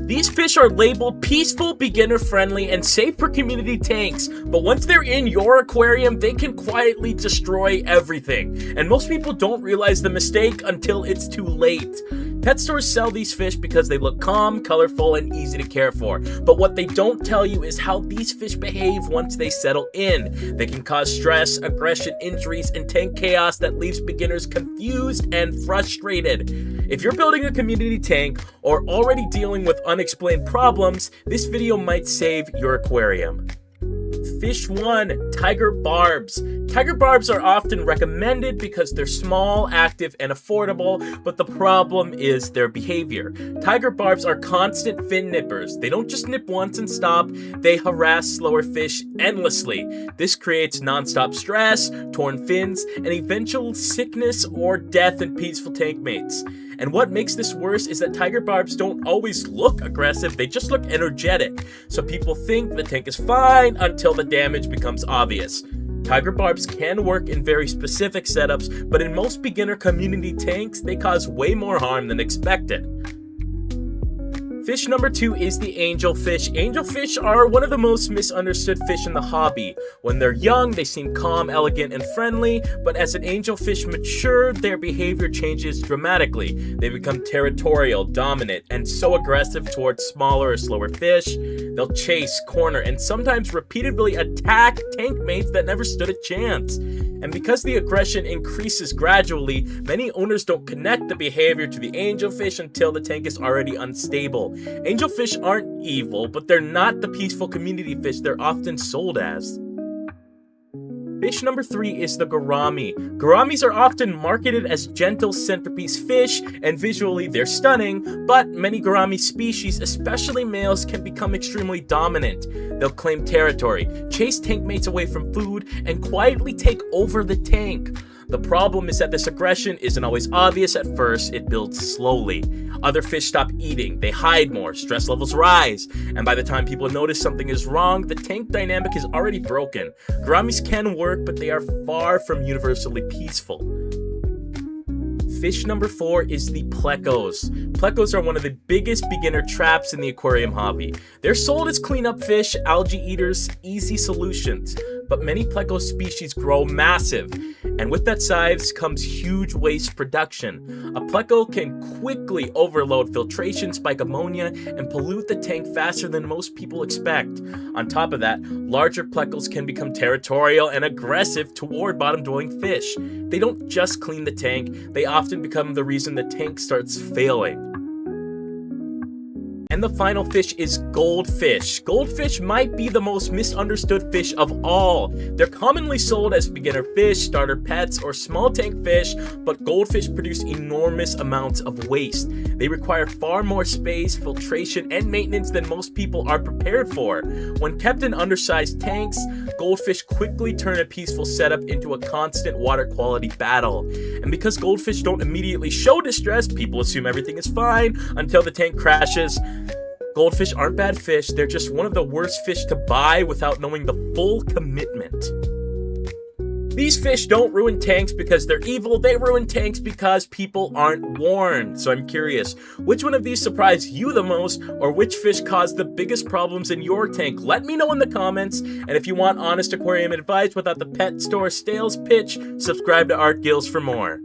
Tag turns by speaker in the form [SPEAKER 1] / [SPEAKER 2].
[SPEAKER 1] These fish are labeled peaceful, beginner-friendly, and safe for community tanks, but once they're in your aquarium, they can quietly destroy everything. And most people don't realize the mistake until it's too late. Pet stores sell these fish because they look calm, colorful, and easy to care for. But what they don't tell you is how these fish behave once they settle in. They can cause stress, aggression, injuries, and tank chaos that leaves beginners confused and frustrated. If you're building a community tank or already dealing with unexplained problems, this video might save your aquarium. Fish 1. Tiger barbs. Tiger barbs are often recommended because they're small, active, and affordable, but the problem is their behavior. Tiger barbs are constant fin nippers. They don't just nip once and stop, they harass slower fish endlessly. This creates non-stop stress, torn fins, and eventual sickness or death in peaceful tank mates. And what makes this worse is that tiger barbs don't always look aggressive, they just look energetic. So people think the tank is fine until the damage becomes obvious. Tiger barbs can work in very specific setups, but in most beginner community tanks, they cause way more harm than expected. Fish number 2 is the angelfish. Angelfish are one of the most misunderstood fish in the hobby. When they're young, they seem calm, elegant, and friendly, but as an angelfish mature, their behavior changes dramatically. They become territorial, dominant, and so aggressive towards smaller or slower fish. They'll chase, corner, and sometimes repeatedly attack tank mates that never stood a chance. And because the aggression increases gradually, many owners don't connect the behavior to the angelfish until the tank is already unstable. Angelfish aren't evil, but they're not the peaceful community fish they're often sold as. Fish number 3 is the gourami. Gouramis are often marketed as gentle centerpiece fish, and visually they're stunning, but many gourami species, especially males, can become extremely dominant. They'll claim territory, chase tank mates away from food, and quietly take over the tank. The problem is that this aggression isn't always obvious at first, it builds slowly. Other fish stop eating, they hide more, stress levels rise, and by the time people notice something is wrong, the tank dynamic is already broken. Gouramis can work, but they are far from universally peaceful. Fish number 4 is the plecos. Plecos are one of the biggest beginner traps in the aquarium hobby. They're sold as cleanup fish, algae eaters, easy solutions. But many pleco species grow massive, and with that size comes huge waste production. A pleco can quickly overload filtration, spike ammonia, and pollute the tank faster than most people expect. On top of that, larger plecos can become territorial and aggressive toward bottom-dwelling fish. They don't just clean the tank, they often become the reason the tank starts failing. And the final fish is goldfish. Goldfish might be the most misunderstood fish of all. They're commonly sold as beginner fish, starter pets, or small tank fish, but goldfish produce enormous amounts of waste. They require far more space, filtration, and maintenance than most people are prepared for. When kept in undersized tanks, goldfish quickly turn a peaceful setup into a constant water quality battle. And because goldfish don't immediately show distress, people assume everything is fine until the tank crashes. Goldfish aren't bad fish, they're just one of the worst fish to buy without knowing the full commitment. These fish don't ruin tanks because they're evil, they ruin tanks because people aren't warned. So I'm curious, which one of these surprised you the most, or which fish caused the biggest problems in your tank? Let me know in the comments, and if you want honest aquarium advice without the pet store sales pitch, subscribe to Art Gills for more.